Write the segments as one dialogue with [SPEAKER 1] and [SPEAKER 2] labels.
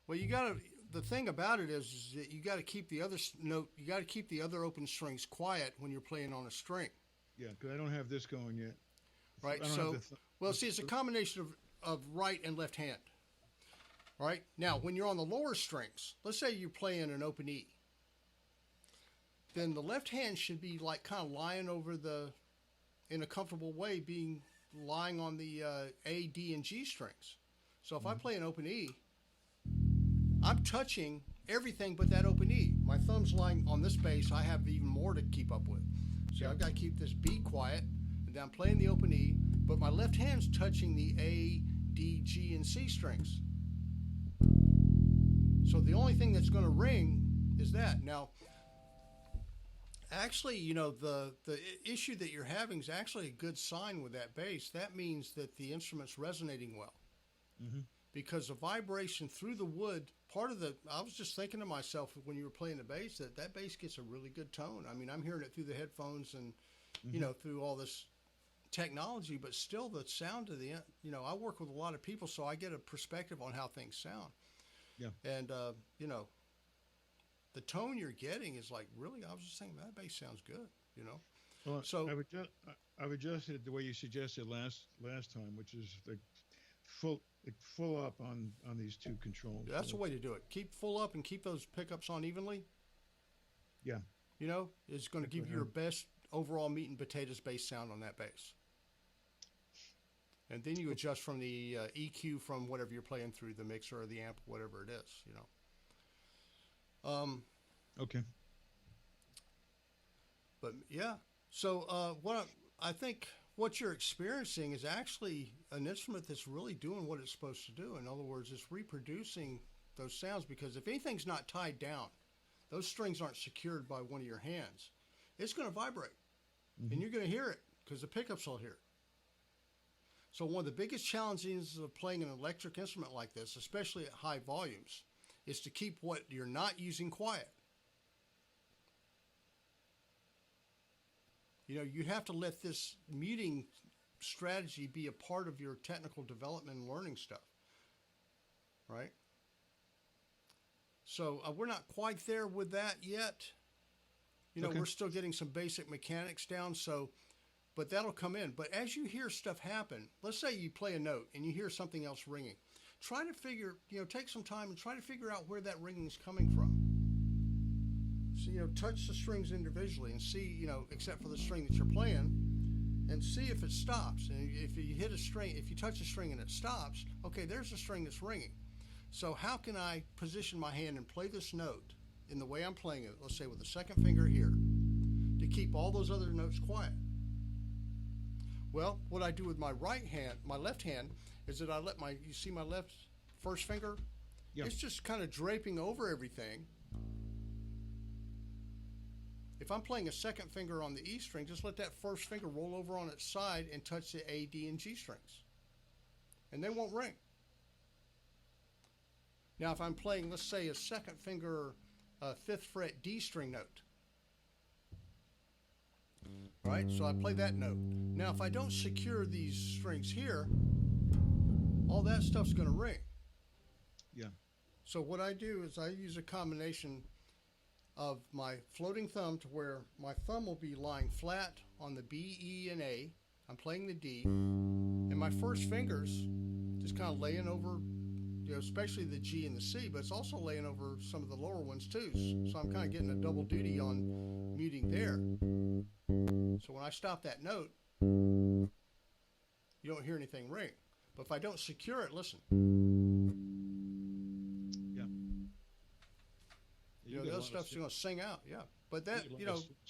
[SPEAKER 1] Well, you got to. The thing about it is that you got to keep the other note. You got to keep the other open strings quiet when you're playing on a string,
[SPEAKER 2] Yeah, because I don't have this going yet.
[SPEAKER 1] right?
[SPEAKER 2] I don't have
[SPEAKER 1] So, well, see, it's a combination of right and left hand, right? Now, when you're on the lower strings, let's say you're playing an open E, then the left hand should be like kind of lying over the, in a comfortable way, being lying on the A, D, and G strings. So if I play an open E, I'm touching everything but that open E. My thumb's lying on this bass. I have even more to keep up with. So I've got to keep this B quiet, and then I'm playing the open E, but my left hand's touching the A, D, G, and C strings. So the only thing that's going to ring is that. Now, actually, the issue that you're having is actually a good sign with that bass. That means that the instrument's resonating well.
[SPEAKER 2] Mm-hmm.
[SPEAKER 1] Because the vibration through the wood, I was just thinking to myself when you were playing the bass that bass gets a really good tone. I mean, I'm hearing it through the headphones and, through all this technology, but still the sound of I work with a lot of people, so I get a perspective on how things sound.
[SPEAKER 2] Yeah.
[SPEAKER 1] And, the tone you're getting is like, really, I was just thinking that bass sounds good.
[SPEAKER 2] Well,
[SPEAKER 1] So
[SPEAKER 2] I've adjusted it the way you suggested last time, which is full up on these two controls.
[SPEAKER 1] that's the way to do it. Keep full up and keep those pickups on evenly.
[SPEAKER 2] Yeah.
[SPEAKER 1] It's going to give you your best overall meat and potatoes bass sound on that bass. And then you adjust from the EQ from whatever you're playing through the mixer or the amp, whatever it is.
[SPEAKER 2] Okay.
[SPEAKER 1] But yeah, so I think what you're experiencing is actually an instrument that's really doing what it's supposed to do. In other words, it's reproducing those sounds, because if anything's not tied down, those strings aren't secured by one of your hands, it's going to vibrate, and you're going to hear it because the pickups will hear it. So one of the biggest challenges of playing an electric instrument like this, especially at high volumes, is to keep what you're not using quiet. You have to let this muting strategy be a part of your technical development and learning stuff, right? So we're not quite there with that yet. We're still getting some basic mechanics down, but that'll come in. But as you hear stuff happen, let's say you play a note and you hear something else ringing, try to figure, take some time and try to figure out where that ringing is coming from. So, touch the strings individually and see, except for the string that you're playing, and see if it stops. And if you hit a string, if you touch a string and it stops, okay, there's a string that's ringing. So how can I position my hand and play this note in the way I'm playing it, let's say with the second finger here, to keep all those other notes quiet? Well, what I do with my left hand, is that I let you see my left first finger?
[SPEAKER 2] Yeah.
[SPEAKER 1] It's just kind of draping over everything. If I'm playing a second finger on the E string, just let that first finger roll over on its side and touch the A, D, and G strings. And they won't ring. Now, if I'm playing, let's say, a second finger, 5th fret D string note. Right? So I play that note. Now, if I don't secure these strings here, all that stuff's going to ring.
[SPEAKER 2] Yeah.
[SPEAKER 1] So what I do is I use a combination of my floating thumb to where my thumb will be lying flat on the B, E, and A. I'm playing the D. And my first fingers just kind of laying over, especially the G and the C, but it's also laying over some of the lower ones too. So I'm kind of getting a double duty on muting there. So when I stop that note, you don't hear anything ring. But if I don't secure it, listen. That stuff's going to sing out, yeah. But that,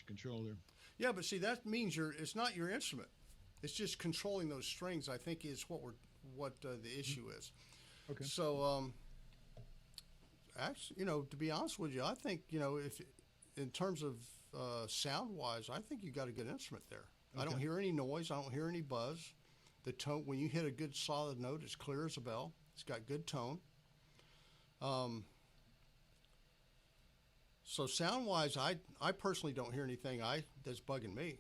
[SPEAKER 2] control there.
[SPEAKER 1] Yeah, but see, that means it's not your instrument. It's just controlling those strings, I think, is what the issue is.
[SPEAKER 2] Okay.
[SPEAKER 1] So, actually, to be honest with you, I think, if in terms of sound-wise, I think you got a good instrument there. Okay. I don't hear any noise. I don't hear any buzz. The tone, when you hit a good solid note, it's clear as a bell. It's got good tone. So sound-wise, I personally don't hear anything that's bugging me.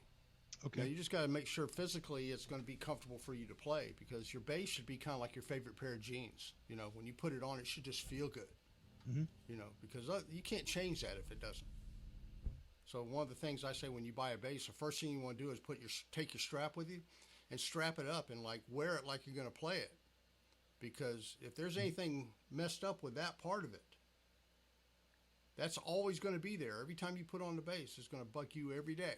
[SPEAKER 2] Okay.
[SPEAKER 1] Now, you just got to make sure physically it's going to be comfortable for you to play, because your bass should be kind of like your favorite pair of jeans. When you put it on, it should just feel good.
[SPEAKER 2] Mm-hmm.
[SPEAKER 1] Because you can't change that if it doesn't. So one of the things I say when you buy a bass, the first thing you want to do is take your strap with you and strap it up and like wear it like you're going to play it. Because if there's anything messed up with that part of it, that's always going to be there. Every time you put on the bass, it's going to bug you every day.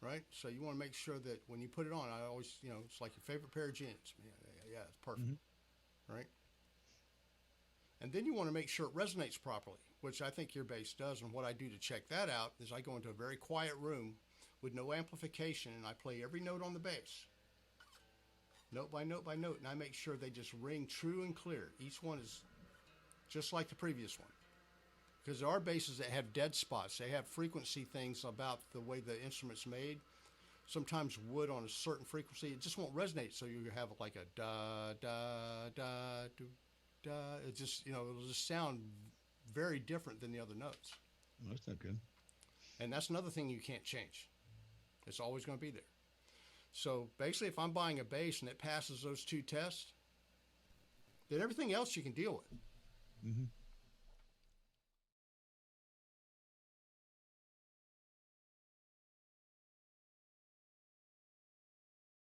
[SPEAKER 1] Right? So you want to make sure that when you put it on, I always, it's like your favorite pair of jeans. Yeah, it's perfect.
[SPEAKER 2] Mm-hmm.
[SPEAKER 1] Right? And then you want to make sure it resonates properly, which I think your bass does. And what I do to check that out is I go into a very quiet room with no amplification, and I play every note on the bass, note by note by note, and I make sure they just ring true and clear. Each one is just like the previous one. Because there are basses that have dead spots. They have frequency things about the way the instrument's made. Sometimes wood on a certain frequency, it just won't resonate. So you have like a da, da, da, do, da. It just, it'll just sound very different than the other notes.
[SPEAKER 2] Well, that's not good.
[SPEAKER 1] And that's another thing you can't change. It's always going to be there. So basically, if I'm buying a bass and it passes those two tests, then everything else you can deal with.
[SPEAKER 2] Mm-hmm.